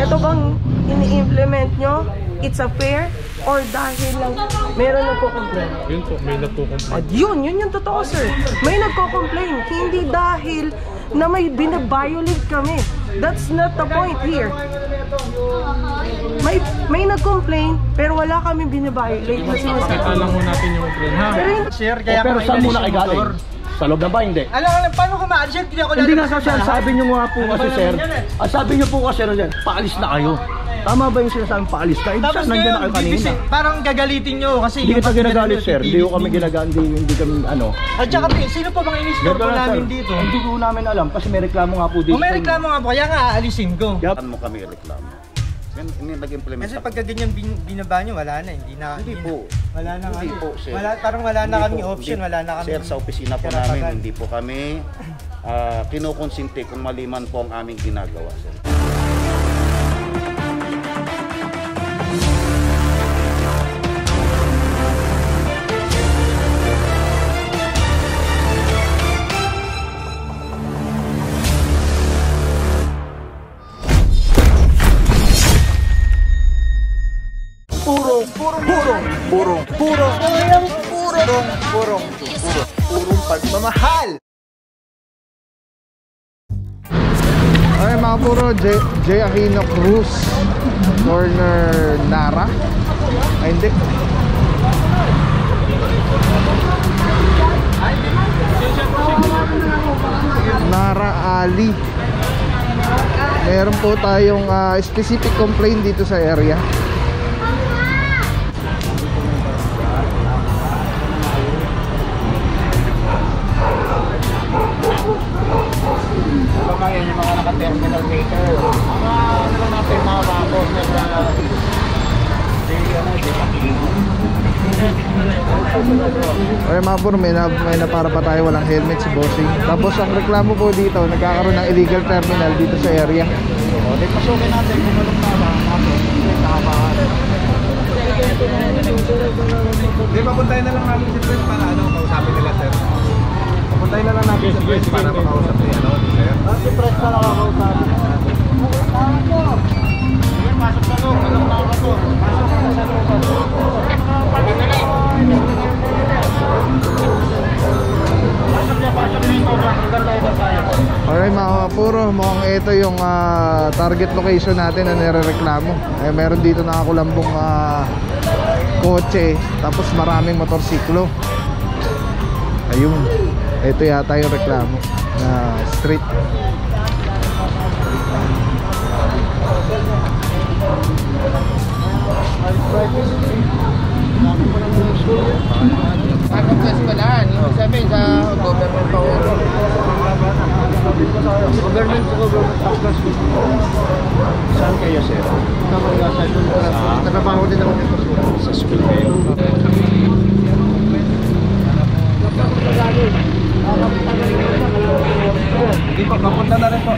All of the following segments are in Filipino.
Ito bang ini-implement nyo? It's a fair? Or dahil lang meron nagko-complain? Yun po, may nagko-complain. At yun yung totoo, sir. May nagko-complain. Hindi dahil na may binabiolate kami. That's not the point here. May nag-complain, pero wala kami binabiolate na sinasabi. Pakita lang mo natin yung complain, ha? Sir, kaya pero saan muna kayo galing? Sa loob na ba? Hindi. Alam, paano ko ma-adjust? Hindi nga sir, sabi nyo nga po kasi sir. Sabi nyo po kasi sir, paalis na kayo. Tama ba yung sinasabing paalis na? Tapos nandiyan na kayo kanina. Parang gagalitin nyo kasi hindi kita ginagalit sir, hindi ko kami ginagalit, hindi kami ano. At saka sino po bang in-store po namin dito? Hindi ko namin alam kasi may reklamo nga po dito. Kung may reklamo nga po, kaya nga aalisin ko. Saan mo kami reklamo? Hindi nag-implement. Kasi pagka ganyan binaba nyo, wala na, hindi po. Wala na hindi po, sir. Parang wala na kami option, wala na kami. Sir, sa opisina po namin, hindi po kami kinukonsinti kung maliman po ang aming ginagawa, sir. Purong pagmamahal. Ay mga puro, J. Aquino Cruz, corner Nara. Ay hindi, Nara Ali. Meron po tayong specific complaint dito sa area. Yung mga naka-terminal maker, ano lang natin mga bakos na Ay mga puro, may napara pa tayo walang helmet si bossing. Tapos ang reklamo po dito, nagkakaroon ng illegal terminal dito sa area. o, di pasukin natin kung anong tama. Di ba, puntahin na lang namin si Pres para kausapin nila, sir. Puntahin na lang namin si Pres para makausap niya, sir. Si Pres na lang makausapin. Pasok na loob, anong tawag to? Pasok na sa loob. Alright mga puro, mukhang ito yung target location natin na nirereklamo. Meron dito nakakulambong kotse, tapos maraming motorsiklo. Ayun, ito yata yung reklamo na street. Ako sa eskwelahan, ibig sabihin sa government power. Government to government. Saan kayo, sir? Trabaho din ako Sa school kayo. Hindi po, kapunta na rin po.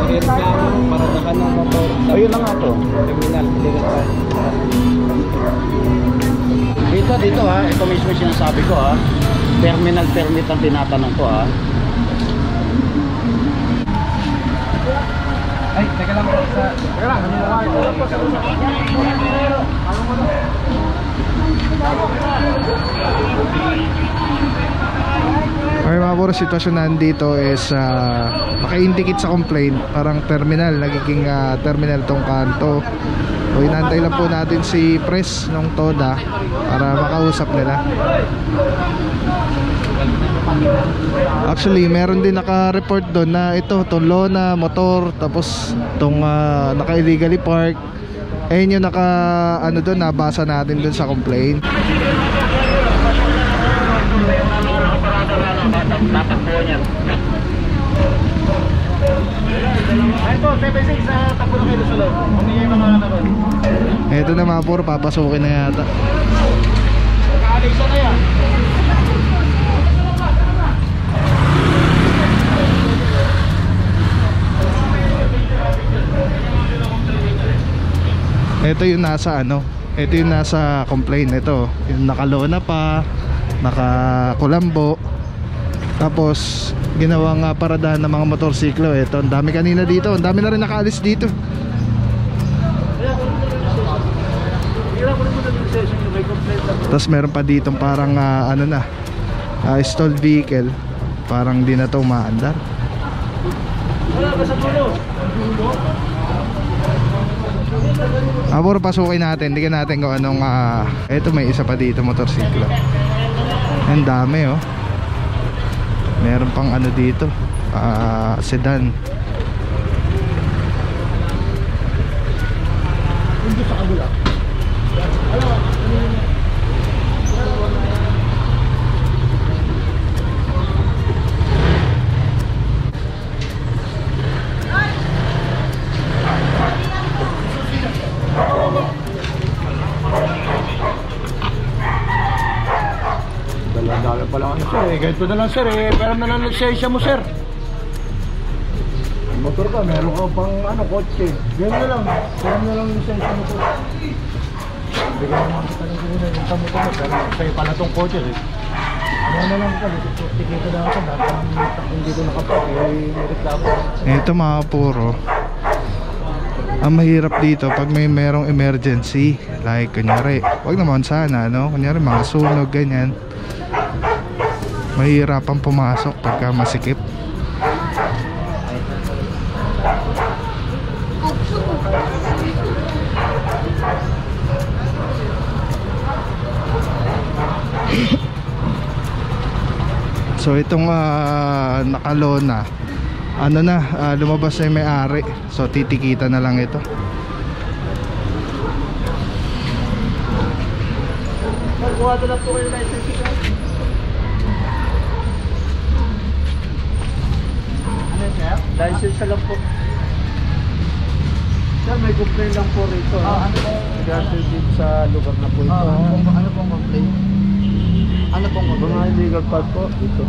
Nireklamo para naka ng motor. Ayun na nga to. Terminal, Dito ha, ito mismo yung sinasabi ko ha. Terminal permit ang tinatanong ko ha. Ay, teka lang. Teka lang. Okay mga puro, sitwasyon nandito is naka-indicate sa complaint, parang terminal, nagiging terminal tong kanto. So inantay lang po natin si Pres ng TODA para makausap nila. Actually meron din naka-report doon na ito, itong lona, motor, tapos itong naka-illegally park. Ayun yung doon, nabasa natin doon sa complaint. Dapat po niyan. Ito, 76 sa takbo na kayo sa loob. Humingi yung mga naman. Ito na mga puro, papasukin na yata. Ito yung nasa ano, ito yung nasa complaint. Ito yung nakalona pa, nakakulambo, tapos ginawang paradahan ng mga motorsiklo. Ito, ang dami kanina dito, ang dami na rin nakaalis dito. Tapos meron pa dito parang ano na, stalled vehicle, parang di na ito umaandar. Puro pasukin natin, tingnan natin kung anong ito, may isa pa dito motorsiklo. Ang dami oh. Meron pang ano dito, sedan. Hindi sa kabila. Dala pa lang sir eh. Ganito na lang sir eh. Pero na lang lisensya mo sir. Motor ka, meron ka pang ano, kotse. Ganyan na lang. Meron na lang lisensya mo sir. Bigyan naman kita ng kunin yung motor mo. Pero sa'yo pala tong kotse eh. Ano na lang ka, tikita na ako. Hindi ko nakapag eh. Reklamo. Ito mga puro, ang mahirap dito pag may merong emergency, like kunyari, wag naman sana no, kunyari mga sunog ganyan, mahirapan pumasok pagka masikip. So itong nakalona, ano na, lumabas na yung may-ari. So titikita na lang ito. Magkuha na lang po kayo license ko. Ano sir? License na lang po. Sir, may complaint lang po rito. Ano po? Nag-assist dito sa lugar na po ito. Ano pong complaint? Ano pong complaint? Mga illegal pad po ito.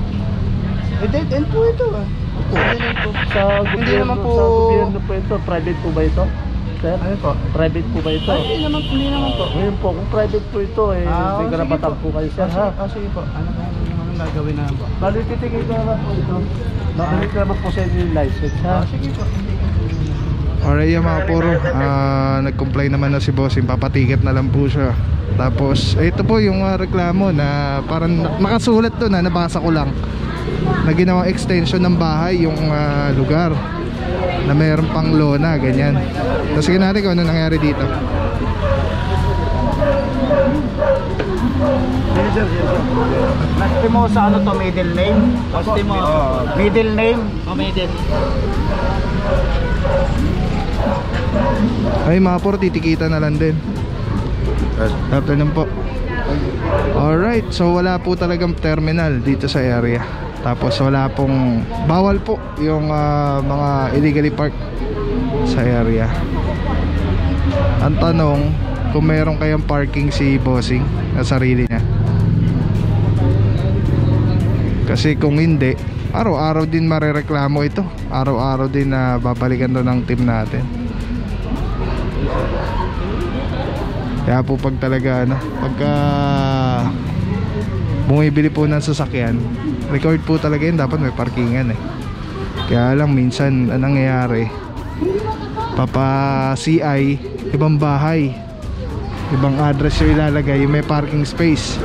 Dead end po ito ah. Sa Hindi naman po. Sa gobyerno po ito, private po ba ito? Sir? Ano po? Private po ba ito? Hindi naman po. Ngayon po, kung private po ito eh, may karapatan po kayo sir ha? Sige po. Ano gagawin na po? Bali titigil ka naman po ito. Babalik naman po sa inyo yung license ha? Sige po. Alright yung mga puro, nag-complain naman na si bossing, papatiket na lang po siya. Tapos ito po yung reklamo na parang nakasulat doon na nabasa ko lang, na ginawang extension ng bahay yung lugar, na mayroon pang lona ganyan. Tapos sige natin kung ano nangyari dito. Last mo sa ano to, middle name? Last mo, middle name? O middle. Ay mga puro, titikita na lang din. Afternoon po. Alright, so wala po talagang terminal dito sa area. Tapos wala pong, bawal po yung mga illegally park sa area. Ang tanong, kung meron kayang parking si bossing na sarili niya. Kasi kung hindi, araw-araw din marereklamo ito. Araw-araw din na babalikan doon ng team natin. Kaya po pag talaga pagka bumibili po ng sasakyan, record po talaga yun, dapat may parkingan eh. Kaya lang minsan anong nangyayari, papa CI, ibang bahay, ibang address yung ilalagay, may parking space.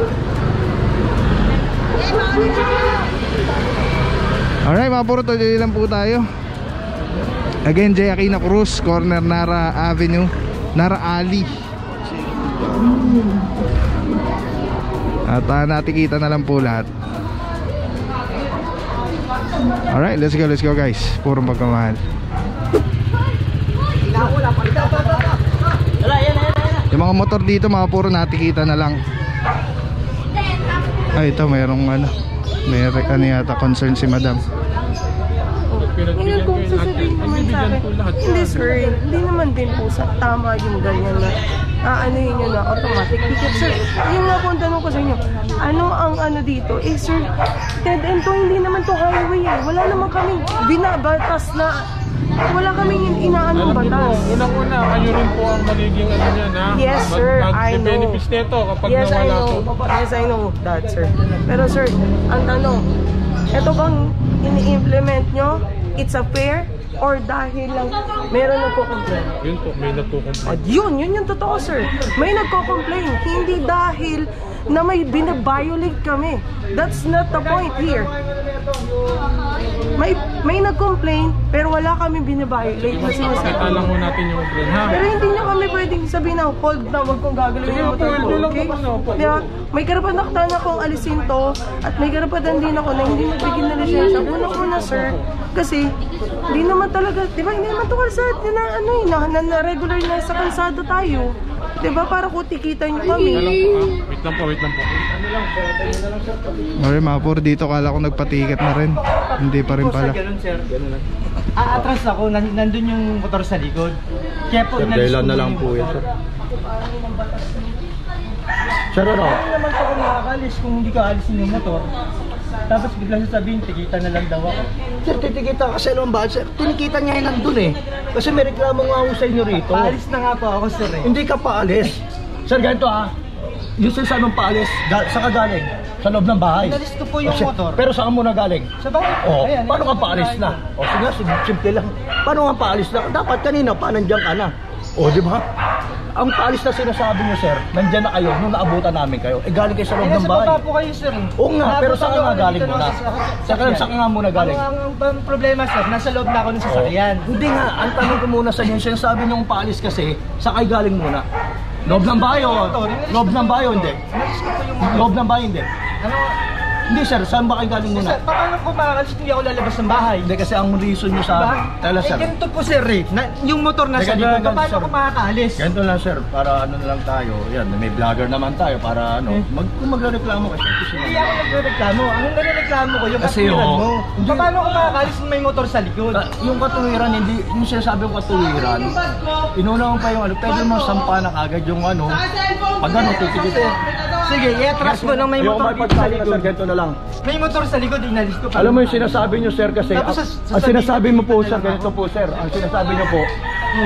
Alright mga puro, tuloy lang po tayo. Again, J. Aquino Cruz, corner Nara Avenue, Nara Alley. At natikita na lang po lahat. Alright, let's go guys. Puro magkamahal. Yung mga motor dito mga puro natikita na lang. Ay ito mayroong may yata concern si madam. Ngayon kung sasabihin naman sa akin, hindi sir, hindi naman din po sa tama yung ganyan na aanuhin nyo na automatic ticket. Sir, yung nga po ang tanong ko sa inyo, ano ang ano dito? Eh sir, dead end to, hindi naman to highway eh. Wala naman kami binabatas na Wala kaming inaanong Alam niyo po, batas. unang-una, kayo rin po ang magiging ano niyan, ha? Yes, sir, I know. Benefits nito kapag Yes, I nawala know. po. Yes, I know that, sir. Pero sir, ang tanong, ito bang ini-implement nyo? It's a fair? Or dahil lang meron nagko-complain? Yun po, may nagko-complain. At yun yung totoo, sir. May nagko-complain. Hindi dahil na may binabiolate kami. That's not the point here. May nag-complain, pero wala kami binabiolate na Pakita sinasabi. lang mo natin yung complaint, ha? Pero hindi nyo kami pwedeng sabihin na hold na wag kong gagawin Sige, yung motor hold ko, nyo lang okay? po, ano po. Diba? May karapatan akong alisin to at may karapatan din ako na hindi magbigay ng lisensya. Unang-una, sir, kasi hindi naman talaga, di ba, hindi naman to kalsada na ano na regular na sa kalsada tayo. Di ba, para kutikitan nyo kami. Wait lang po, wait lang po. Okay, mga puro dito kala ko nagpatiket na rin. Hindi pa rin pala. Ganun, sir. Atras ako, nandun yung motor sa likod. Kaya po, Dahilan na lang po yan, sir. Sir, ano? Hindi naman po ako makakalis kung hindi ko alisin yung motor. Tapos biglang sasabihin, tigitan na lang daw ako. Sir, titikita kasi naman ba? Sir, tinikita niya yun nandun eh. Kasi may reklamo nga ako sa inyo rito. Paalis na nga po ako, sir eh. Hindi ka paalis. Sir, ganito ah. Yung sinasabi mong paalis, saan ka galing? Sa loob ng bahay. Inalis ko po yung Sir, motor. Pero saan mo na galing? Sa bahay. Oh, Ayan, paano ka paalis na? O sige, simple lang. Paano ka paalis na? Dapat kanina pa nandiyan ka na. O, di ba? Ang paalis na sinasabi niyo, sir, nandiyan na kayo nung naabutan namin kayo. Eh, galing kayo sa loob ng Nasa bahay. baba po kayo, sir. Oo nga, pero saan ka nga galing muna? Saan Saan ka nga muna galing? Ang problema, sir, nasa loob na ako ng sasakyan. Hindi nga, ang tanong ko muna sa inyo, sinasabi niyong paalis kasi, saan kayo galing muna? Loob ng bahay o? Loob ng bahay o hindi? Inalis ko po yung motor. Loob ng bahay hindi? Ano? Hindi sir, saan ba kayo galing muna? Sir, paano ko makakalis kung hindi ako lalabas ng bahay? Hindi kasi ang reason nyo sa... Tala sir. Ganito po, sir eh. Yung motor nasa Teka, likod, ganito, paano sir. ko makakaalis? Ganito lang sir, para ano na lang tayo. Yan, may vlogger naman tayo para ano. Kung magreklamo kasi. Hindi ako nagreklamo. Ang nagreklamo ko, yung Kasi, katuwiran oh, mo. hindi. Paano ko makakaalis kung may motor sa likod? Yung katuwiran, hindi, yung sinasabi kong katuwiran, inuna mo pa yung ano, pwede mo sampa na kagad yung ano, pag ano, titigit. Sige, i-atras mo nang may motor dito sa likod. Ganito na lang. May motor sa likod, inalis ko. Alam mo yung sinasabi nyo sir kasi, Tapos ang sinasabi mo po sir, ganito po sir, ang sinasabi nyo po,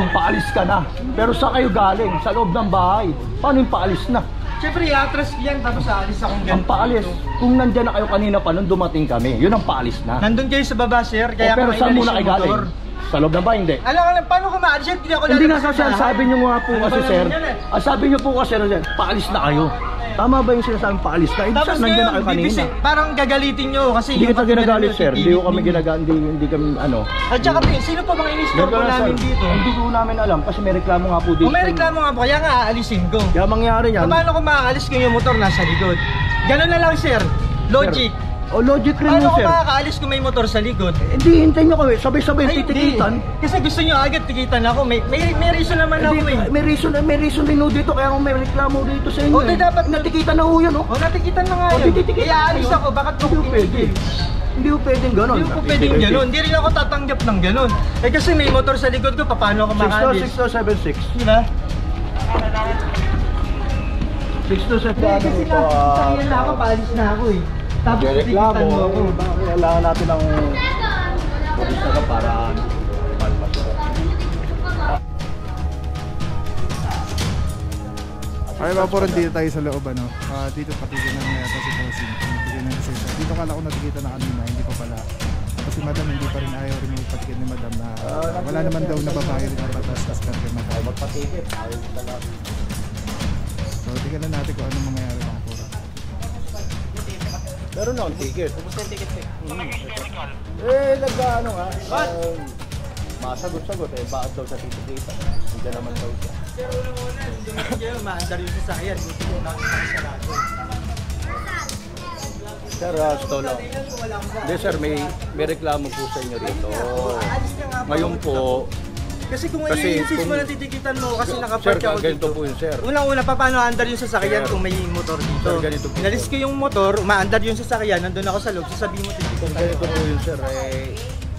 paalis ka na. Pero saan kayo galing? Sa loob ng bahay. Paano yung paalis na? Siyempre, i-atras yan, tapos aalis akong Ang ganito. paalis, kung nandyan na kayo kanina pa nung dumating kami, yun ang paalis na. Nandun kayo sa baba, sir, kaya Pero ko saan inalis muna kayo yung galing? motor. Sa loob ng bahay, hindi. Alam ko lang, paano ko maalis yan? Hindi ako Hindi nga lalabas kasi ng ang bahay. sabi nyo nga po Ano kasi ba sir, naman yan eh? ang sabi nyo po kasi paalis na kayo. Tama ba yung sinasabing paalis na? Hindi Tapos saan nandyan na kayo ngayon, kanina. parang gagalitin nyo kasi Hindi yung kita makina ginagalit nyo, sir, hindi ko kami titigil. ginagalit, hindi kami ano. At saka, sino pa bang in-store Ganito ko lang, namin sir. dito? Hindi ko namin alam kasi may reklamo nga po dito. Kung may reklamo nga po, kaya nga aalisin ko. Kaya mangyari yan. Paano ko makakaalis kung yung motor nasa likod? Ganun na lang, sir. Logic. O logic rin Paano yun ko sir. makakaalis kung may motor sa likod? Hindi, hintayin nyo kami, sabay-sabay Ay, titikitan. hindi. Kasi gusto nyo agad tikitan ako. May reason naman ako eh. May reason din ho dito kaya kung may reklamo dito sa inyo. O, di dapat natikitan na ho yan oh. O, natikitan na nga O, yun. titikitan Kaya aalis kayo. ako, bakit ko Hindi ho pwede. Hindi ho pwedeng gano'n. Hindi ko pwedeng gano'n. Hindi rin ako tatanggap ng gano'n. Eh kasi may motor sa likod ko, paano ako makaalis? 6276. Diba? 6276. Kasi sasakyan na ako, paalis na ako eh. Tapos tikitan mo ako. Kailangan natin ng polis na para malpas. Okay, mga puro dito tayo sa loob ano. Dito patigan na yata si Bossing. Patigan na siya. Dito kala ko natikita na kanina, hindi pa pala. Tapos si Madam hindi pa rin ayaw rin yung patigan ni Madam na wala naman daw nababayo rin ang batas tas karga Madam. Magpatigit, ayaw talaga. So tingnan na natin kung ano mangyayari mga puro. Meron na akong ticket. Tapos yung ticket eh. Nag-ano nga. Masagot-sagot bakit daw sa titikita. Hindi naman daw siya. Pero una, dumating kayo, maandar yung sasakyan. Gusto ko lang sarado. Sir, stolo. Hindi sir, may reklamo po sa inyo rito. Alis na nga po. Ngayon po, Kasi kung Kasi i-insist mo kung- na titikitan mo kasi sir, nakapark ako ganito dito. po yun sir. Unang-una, paano andar yung sasakyan Sir. kung may motor dito? Sir, ganito po. Inalis ko yung motor, umaandar yung sasakyan, nandun ako sa loob, sasabihin mo titikitan Ganito po yun sir,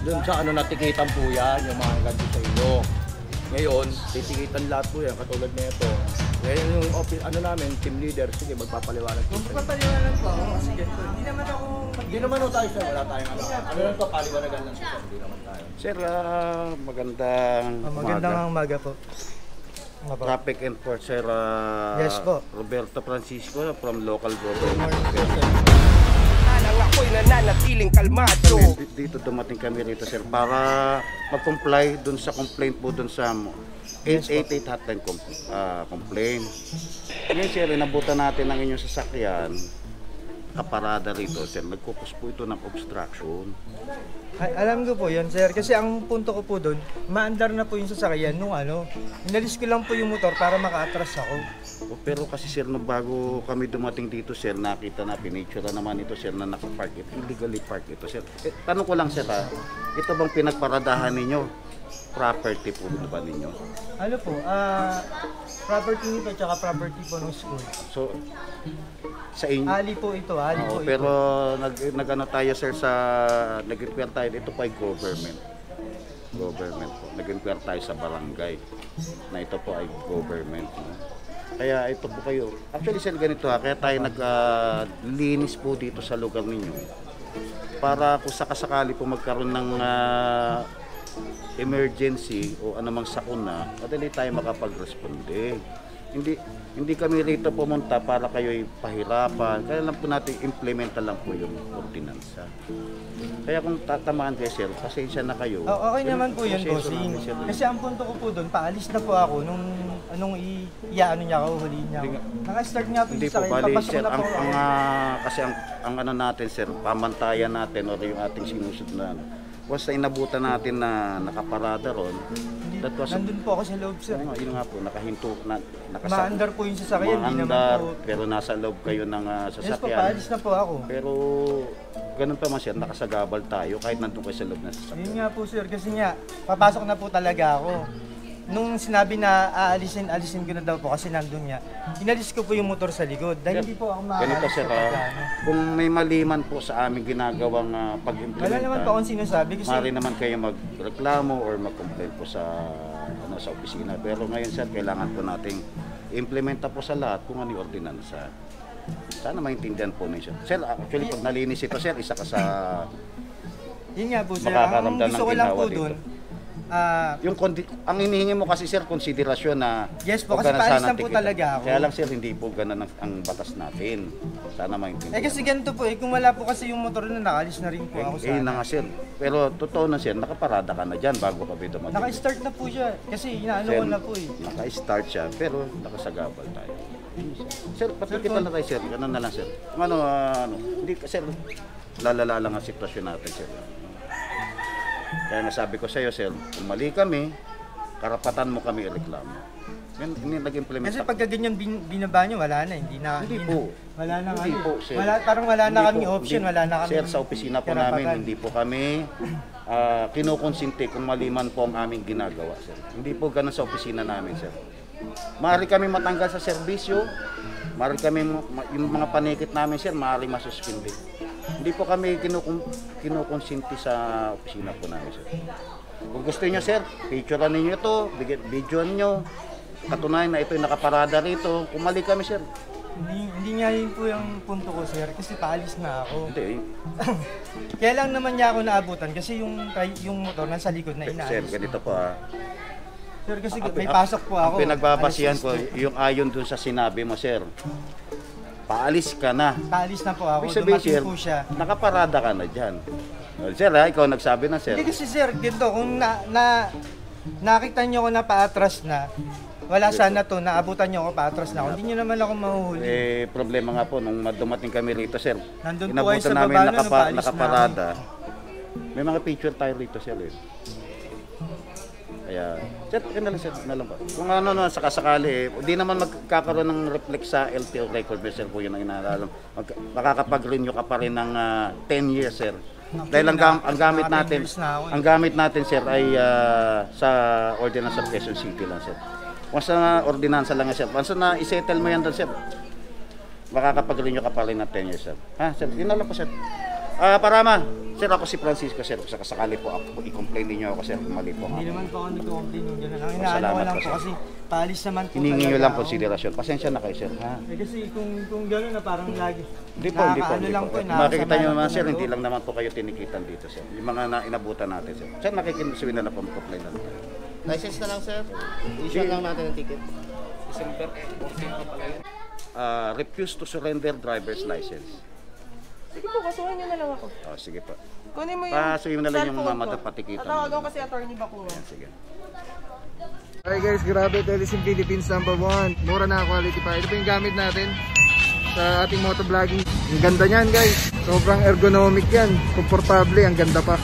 dun sa ano natikitan po yan, yung mga ganito sa inyo. Ngayon, titikitan lahat po yan, katulad na ito. Ngayon yung office, ano namin, team leader, sige magpapaliwanag po sa inyo. Magpapaliwanag po ako kasi ganito. Hindi naman ako Hindi naman tayo sir, wala tayong ano. Ano lang to, paliwanagan lang sir, hindi naman tayo. Sir, magandang Magandang umaga po. Traffic Enforcer, sir. Yes po. Roberto Francisco from local government. Ako'y nananatiling kalmado. Dito dumating kami rito, sir, para mag-comply dun sa complaint po dun sa 888 hotline complaint. Ngayon, sir, inabutan natin ang inyong sasakyan. Kaparada rito, sir. Nagkukos po ito ng obstruction. Ay, alam ko po yun, sir. Kasi ang punto ko po doon, maandar na po yung sasakyan nung inalis ko lang po yung motor para maka-atras ako. Pero kasi, sir, nung bago kami dumating dito, sir, nakita na, pinicture naman ito, sir, na nakapark ito. Illegally park ito, sir. Tanong ko lang, sir, ito bang pinagparadahan ninyo? Property po ba ninyo? Ano po, property nito tsaka property po ng school. So, sa inyo? Ali po ito, ali po pero ito. nag-ano tayo, sir, nag-inquire tayo, ito pa ay government po. Nag-inquire tayo sa barangay na ito po ay government. No? Kaya ito po kayo, actually, sir, ganito kaya tayo naglinis po dito sa lugar ninyo para kung sakasakali po magkaroon ng emergency o anumang sakuna, madali tayo makapag-responde. Hindi kami rito pumunta para kayo'y pahirapan. Kaya lang po natin implementan lang po yung ordinansa. Kaya kung tatamaan kayo, sir, pasensya na kayo. Okay naman po yun, bossing. Kasi ang punto ko po doon, paalis na po ako nung iyaano niya ako, huliin niya ako. Naka-start nga po Hindi yung po, sakay, bali, papasok sir, na po ako. kasi ang ano natin, sir, pamantayan natin o yung ating sinusunod na once na inabutan natin na nakaparada ron, that was Nandun po ako sa loob, sir. yun nga po, nakahinto, Maandar po yung sasakyan, hindi naman maandar, po. pero nasa loob kayo ng Yes po, sasakyan. paalis na po ako. Pero ganun pa man, sir, nakasagabal tayo kahit nandun kayo sa loob ng sasakyan. Yun nga po, sir, kasi nga, papasok na po talaga ako. Nung sinabi na alisin ko na daw po kasi nandun niya, inalis ko po yung motor sa likod dahil hindi po ako Ganito, makaalis sir, kung may maliman po sa aming ginagawang pag-implementa, wala naman po akong sinasabi kasi maaari naman kayo magreklamo or mag-complain po sa sa opisina. Pero ngayon, sir, kailangan po nating implementa po sa lahat kung ano yung ordinansa. Sana maintindihan po ninyo. Sir, actually, pag nalinis ito, sir, isa ka sa yun nga po, sir, ang makakaramdam gusto ng ko lang po ginhawa doon, yung ang hinihingi mo kasi, sir, konsiderasyon na yes po, huwag kasi ka na paalis sana lang po tikitan. talaga ako. Kaya lang, sir, hindi po ganun ang batas natin. Sana maintindihan. kasi ganito po kung wala po kasi yung motor na nakalis na rin po ako sa na nga, sir. Pero totoo na, sir, nakaparada ka na dyan bago ka dumating. Naka-start na po siya kasi inaano ko na po Naka-start siya, pero nakasagabal tayo. Sir, patikitan na tayo, sir. Ganun na lang, sir. Kung hindi, sir, lalala lang ang sitwasyon natin, sir. Kaya nasabi ko sa iyo, sir, kung mali kami, karapatan mo kami ireklamo. Yan, hindi nag-implement. Kasi pagka ganyan binaba nyo, wala na, hindi po. Wala na Hindi kami. po, sir. Parang wala na Hindi kami po, option, hindi. wala na kami. Sir, sa opisina po namin, hindi po kami kinukonsinti kung maliman po ang aming ginagawa, sir. Hindi po ganun sa opisina namin, sir. Maaari kami matanggal sa serbisyo, maaari kami, yung mga panikit namin, sir, maaari masuspindi. Hindi po kami kinukonsinti sa opisina po namin, sir. Kung gusto niyo, sir, picturean ninyo ito, videoan nyo, katunayan na ito yung nakaparada rito, kung mali kami, sir. Hindi nga yun po yung punto ko, sir, kasi paalis na ako. Hindi. Kaya lang naman niya ako naabutan kasi yung motor nasa likod na inaalis. Sir, ganito po Sir, kasi may pasok po ako. Ang pinagbabasihan ko, yung ayon dun sa sinabi mo, sir. Paalis ka na. Paalis na po ako, Ibig sabihin, dumating sir, po siya. nakaparada ka na dyan. Well, sir, ikaw nagsabi na, sir. Hindi kasi, sir, ganito, kung nakita niyo ko na paatras na, wala sana to, naabutan niyo ako paatras na ako, hindi niyo naman ako mahuhuli. Problema nga po, nung dumating kami rito, sir, Nandun po kayo sa namin baba, no, paalis na nakaparada. May mga picture tayo rito, sir. Kaya, sir, yun na lang, sir, na lang po. Kung sakasakali, hindi naman magkakaroon ng reflect sa LTO record, sir, po yun ang inaalala. Makakapag-renew ka pa rin ng 10 years, sir. Dahil ang gamit natin, sir, ay sa Ordinance of Quezon City lang, sir. Once na ordinansa lang, sir. Once na isettle mo yan doon, sir, makakapag-renew ka pa rin ng 10 years, sir. Ha, sir, yun na lang po, sir. Parama, sir, ako si Francisco, sir. Sa kasakali po ako, i-complain niyo ako, sir, kung mali po. Hindi naman po ako nag-complain yung gano'n. Ang inaano ko Salamat lang po, po sir. kasi paalis naman po Hiningi nyo talaga lang ako. konsiderasyon. Pasensya na kayo, sir, ha? Kasi kung gano'n na parang lagi. Hindi po, hindi po. Nakakaano lang po, Makikita nyo naman, nakasama sir, lang po hindi ng lang naman po kayo tinikitan dito, sir. Yung mga inabutan natin, sir. Sir, nakikinusuin na po, mag-complain na lang tayo. License na lang, sir. Issue lang natin ng ticket. December 14 pa pala yun. Refuse to surrender driver's license. Sige po, kasuhan niyo na lang ako. Oh, sige po. Kunin mo yung Pasuhin mo na lang yung cellphone mga ko. patikitan. Tatawagan ko kasi attorney Bacungan. Sige. Alright guys, grabe, Telesim Philippines #1. Mura na quality pa. Ito po yung gamit natin sa ating motovlogging. Ang ganda niyan guys. Sobrang ergonomic yan. Komportable, ang ganda pa.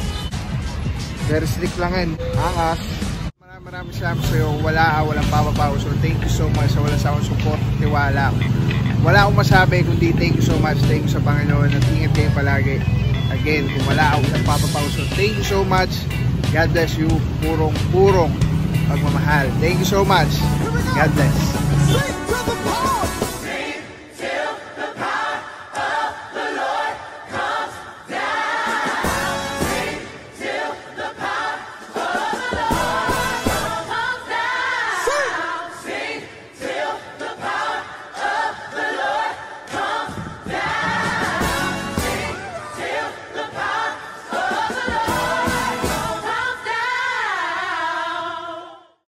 Very slick lang yan. Angas. Maraming salamat sa iyo. Walang papapaw. So thank you so much sa walang sawang support, tiwala. Wala akong masabi kundi thank you so much. Thank you sa Panginoon at ingat kayo palagi. Again, kung wala akong papapaw. So thank you so much. God bless you. Purong pagmamahal. Thank you so much. God bless.